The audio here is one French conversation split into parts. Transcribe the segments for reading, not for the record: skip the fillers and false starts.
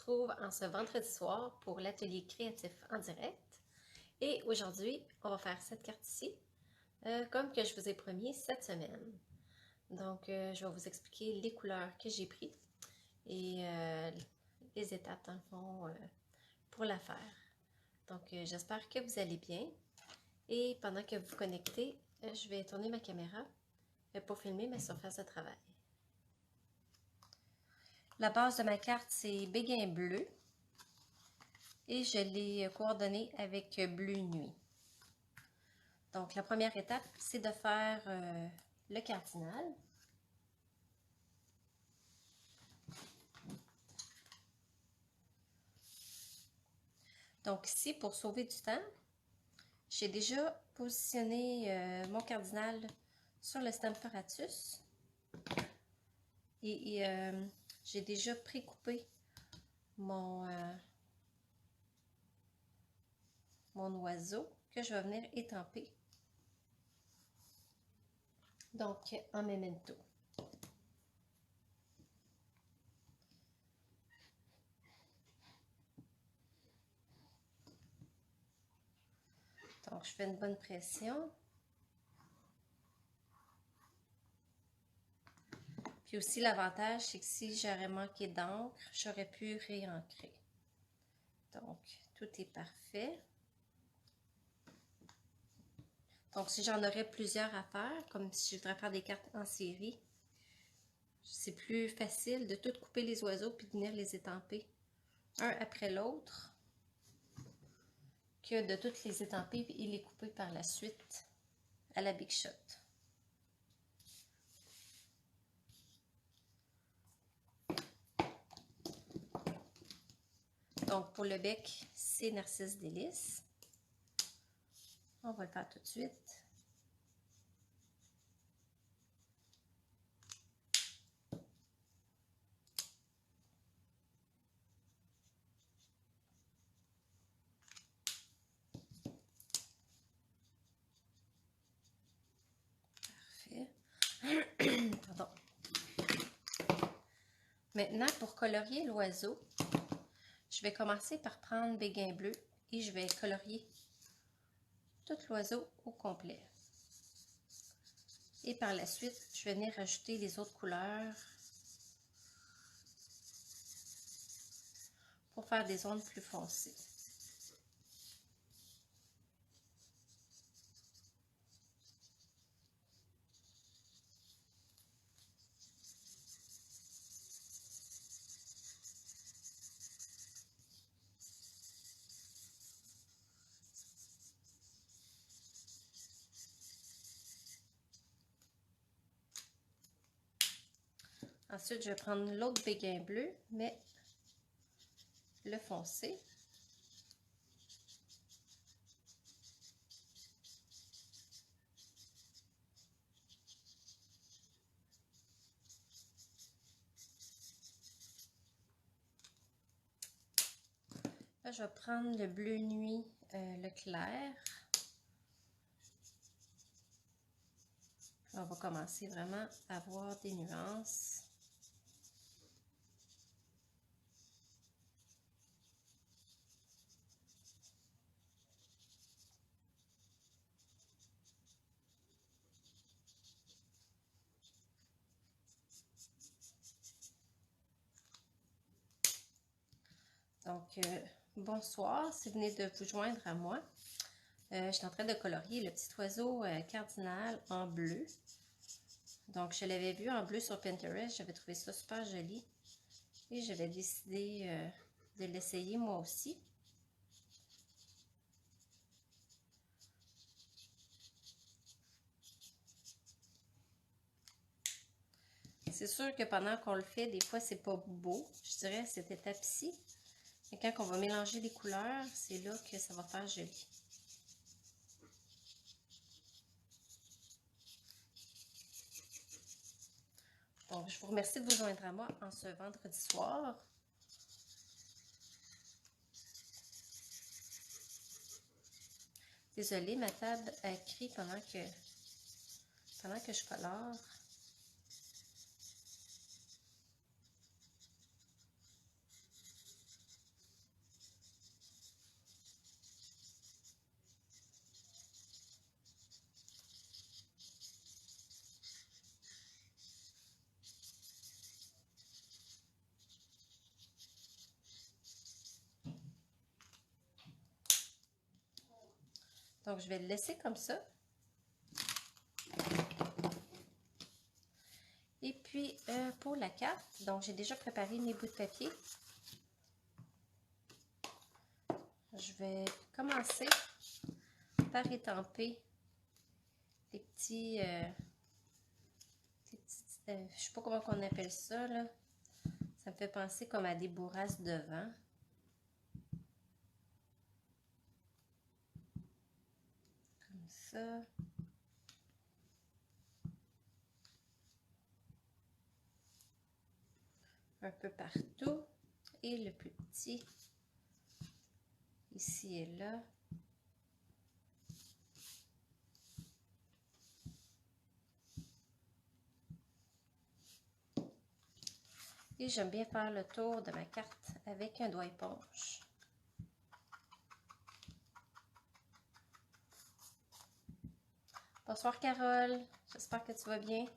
retrouve en ce vendredi soir pour l'atelier créatif en direct. Et aujourd'hui, on va faire cette carte ici, comme que je vous ai promis cette semaine. Donc, je vais vous expliquer les couleurs que j'ai prises et les étapes, dans le fond, pour la faire. Donc, j'espère que vous allez bien. Et pendant que vous vous connectez, je vais tourner ma caméra pour filmer ma surface de travail. La base de ma carte, c'est Béguin bleu. Et je l'ai coordonné avec bleu nuit. Donc, la première étape, c'est de faire le cardinal. Donc ici, pour sauver du temps, j'ai déjà positionné mon cardinal sur le Stamparatus. Et j'ai déjà pré-coupé mon oiseau que je vais venir étamper. Donc, en memento. Donc, je fais une bonne pression. Puis aussi, l'avantage, c'est que si j'aurais manqué d'encre, j'aurais pu réancrer. Donc, tout est parfait. Donc, si j'en aurais plusieurs à faire, comme si je voudrais faire des cartes en série, c'est plus facile de tout couper les oiseaux puis de venir les étamper un après l'autre que de toutes les étamper et les couper par la suite à la Big Shot. Donc, pour le bec, c'est Narcisse Délice. On va le faire tout de suite. Parfait. Pardon. Maintenant, pour colorier l'oiseau, je vais commencer par prendre Béguin bleu et je vais colorier tout l'oiseau au complet. Et par la suite, je vais venir rajouter les autres couleurs pour faire des zones plus foncées. Ensuite, je vais prendre l'autre Béguin bleu, mais le foncé. Là, je vais prendre le bleu nuit, le clair. On va commencer vraiment à voir des nuances. Donc, bonsoir, si vous venez de vous joindre à moi. Je suis en train de colorier le petit oiseau cardinal en bleu. Donc, je l'avais vu en bleu sur Pinterest, j'avais trouvé ça super joli. Et j'avais décidé de l'essayer moi aussi. C'est sûr que pendant qu'on le fait, des fois, c'est pas beau. Je dirais cette étape-ci. Et quand on va mélanger les couleurs, c'est là que ça va faire joli. Donc, je vous remercie de vous joindre à moi en ce vendredi soir. Désolée, ma table a crie pendant que je colore. Donc, je vais le laisser comme ça. Et puis, pour la carte, donc j'ai déjà préparé mes bouts de papier. Je vais commencer par étamper les petits, je ne sais pas comment on appelle ça, là. Ça me fait penser comme à des bourrasques de vent. Comme ça. Un peu partout. Et le plus petit, ici et là. Et j'aime bien faire le tour de ma carte avec un doigt éponge. Bonsoir Carole, j'espère que tu vas bien.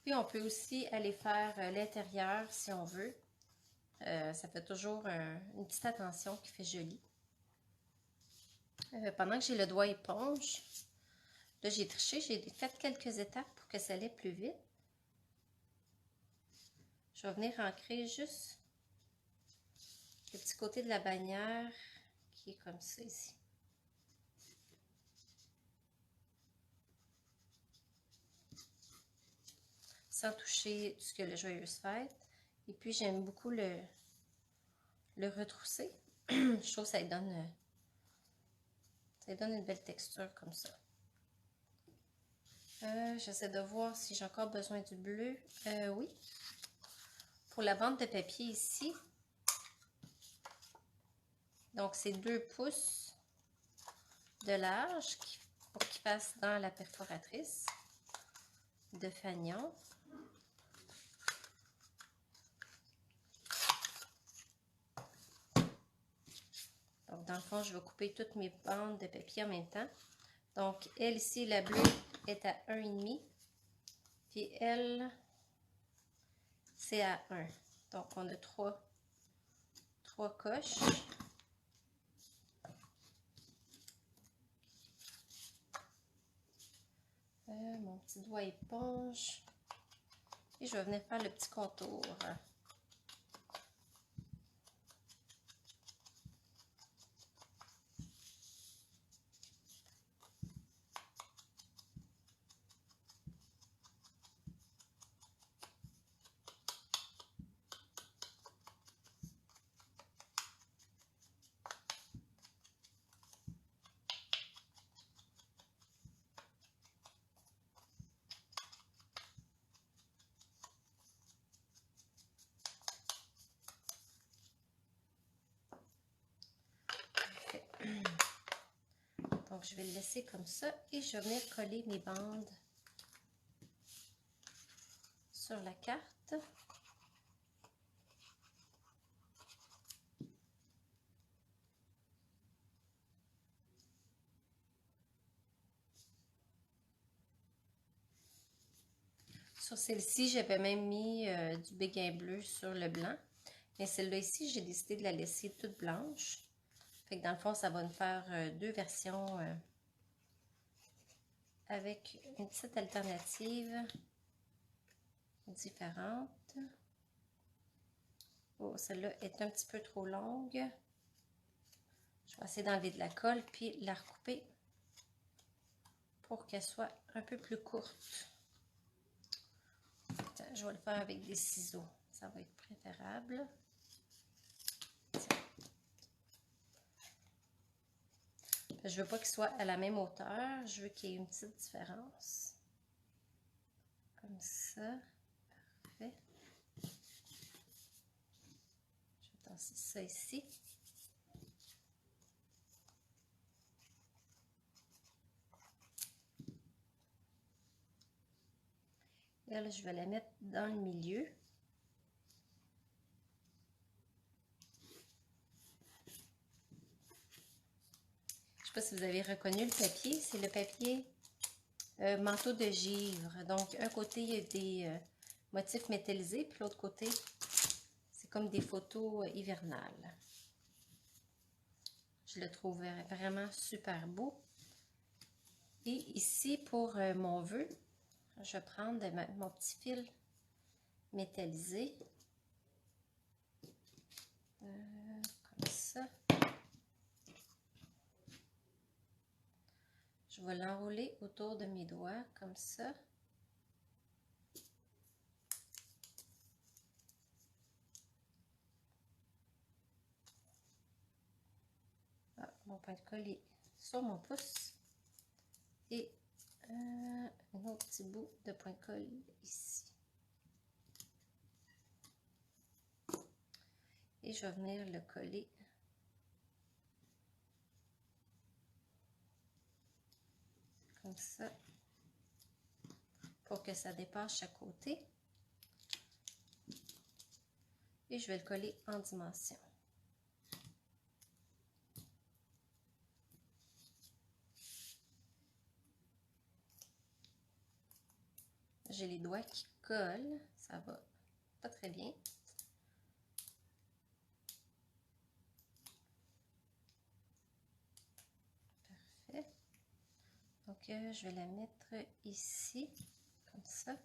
Puis on peut aussi aller faire l'intérieur si on veut. Ça fait toujours une petite attention qui fait joli. Pendant que j'ai le doigt éponge, là j'ai triché, j'ai fait quelques étapes pour que ça aille plus vite. Je vais venir ancrer juste le petit côté de la bannière qui est comme ça ici. Sans toucher ce que le joyeuse fête. Et puis j'aime beaucoup le retrousser. Je trouve que ça donne une belle texture comme ça. J'essaie de voir si j'ai encore besoin du bleu. Oui. Pour la bande de papier ici, donc c'est 2 pouces de large pour qu'il passe dans la perforatrice de fanion. Donc dans le fond, je vais couper toutes mes bandes de papier en même temps. Donc elle ici, la bleue, est à 1,5. Puis elle, c'est à 1. Donc on a 3 coches. Mon petit doigt éponge. Et je vais venir faire le petit contour. Donc, je vais le laisser comme ça et je vais venir coller mes bandes sur la carte. Sur celle-ci, j'avais même mis du béguin bleu sur le blanc. Mais celle-là ici, j'ai décidé de la laisser toute blanche. Fait que dans le fond, ça va me faire 2 versions avec une petite alternative différente. Oh, celle-là est un petit peu trop longue. Je vais essayer d'enlever de la colle puis la recouper pour qu'elle soit un peu plus courte. Attends, je vais le faire avec des ciseaux. Ça va être préférable. Je veux pas qu'il soit à la même hauteur. Je veux qu'il y ait une petite différence. Comme ça. Parfait. Je vais tasser ça ici. Et là, je vais la mettre dans le milieu. sais pas si vous avez reconnu le papier, c'est le papier manteau de givre. Donc, un côté, il y a des motifs métallisés, puis l'autre côté, c'est comme des photos hivernales. Je le trouve vraiment super beau. Et ici, pour mon vœu, je vais prendre mon petit fil métallisé. Comme ça. Je vais l'enrouler autour de mes doigts, comme ça. Ah, mon point de colle est sur mon pouce. Et un autre petit bout de point de colle ici. Et je vais venir le coller comme ça pour que ça dépasse chaque côté. Et je vais le coller en dimension. J'ai les doigts qui collent, ça va pas très bien. Parfait. Donc, je vais la mettre ici, comme ça.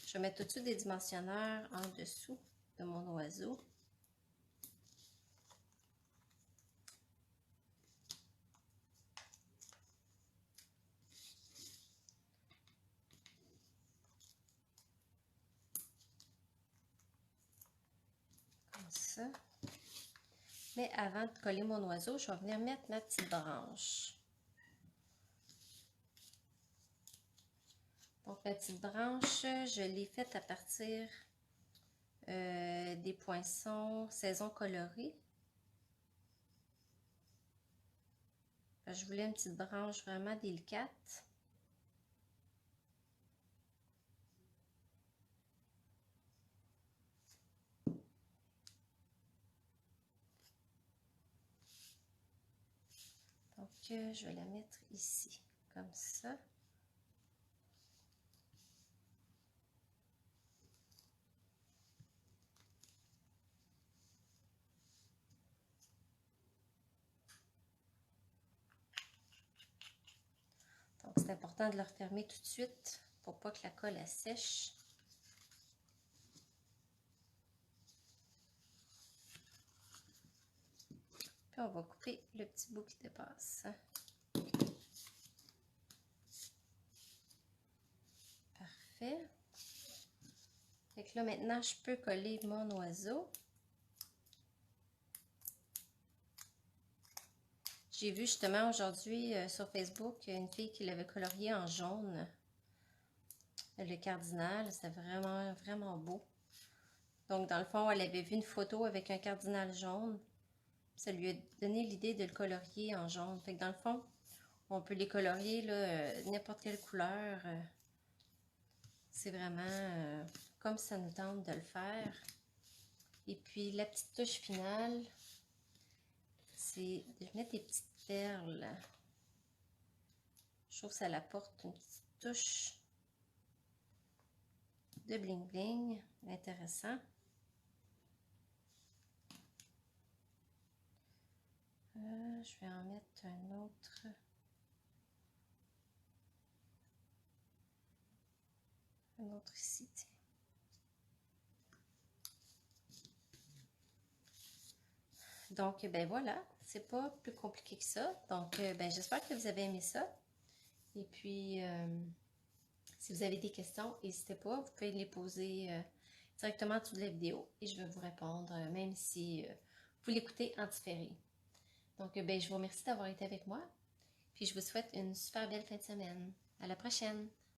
Je vais mettre au-dessus des dimensionneurs en dessous de mon oiseau. Comme ça. Mais avant de coller mon oiseau, je vais venir mettre ma petite branche. Donc, ma petite branche, je l'ai faite à partir des poinçons saison colorée. Je voulais une petite branche vraiment délicate. Donc, je vais la mettre ici, comme ça. Donc, c'est important de le refermer tout de suite pour pas que la colle elle sèche. Puis, on va couper le petit bout qui dépasse. Parfait. Fait que là, maintenant, je peux coller mon oiseau. J'ai vu justement aujourd'hui sur Facebook une fille qui l'avait colorié en jaune. Le cardinal, c'est vraiment, vraiment beau. Donc, dans le fond, elle avait vu une photo avec un cardinal jaune. Ça lui a donné l'idée de le colorier en jaune. Fait que dans le fond, on peut les colorier n'importe quelle couleur. C'est vraiment comme ça nous tente de le faire. Et puis, la petite touche finale, c'est de mettre des petites perles. Je trouve que ça apporte une petite touche de bling bling intéressant. Je vais en mettre un autre. Un autre ici, tiens. Donc, ben voilà, c'est pas plus compliqué que ça. Donc, ben j'espère que vous avez aimé ça. Et puis, si vous avez des questions, n'hésitez pas, vous pouvez les poser directement en dessous de la vidéo et je vais vous répondre, même si vous l'écoutez en différé. Donc, ben, je vous remercie d'avoir été avec moi. Puis, je vous souhaite une super belle fin de semaine. À la prochaine!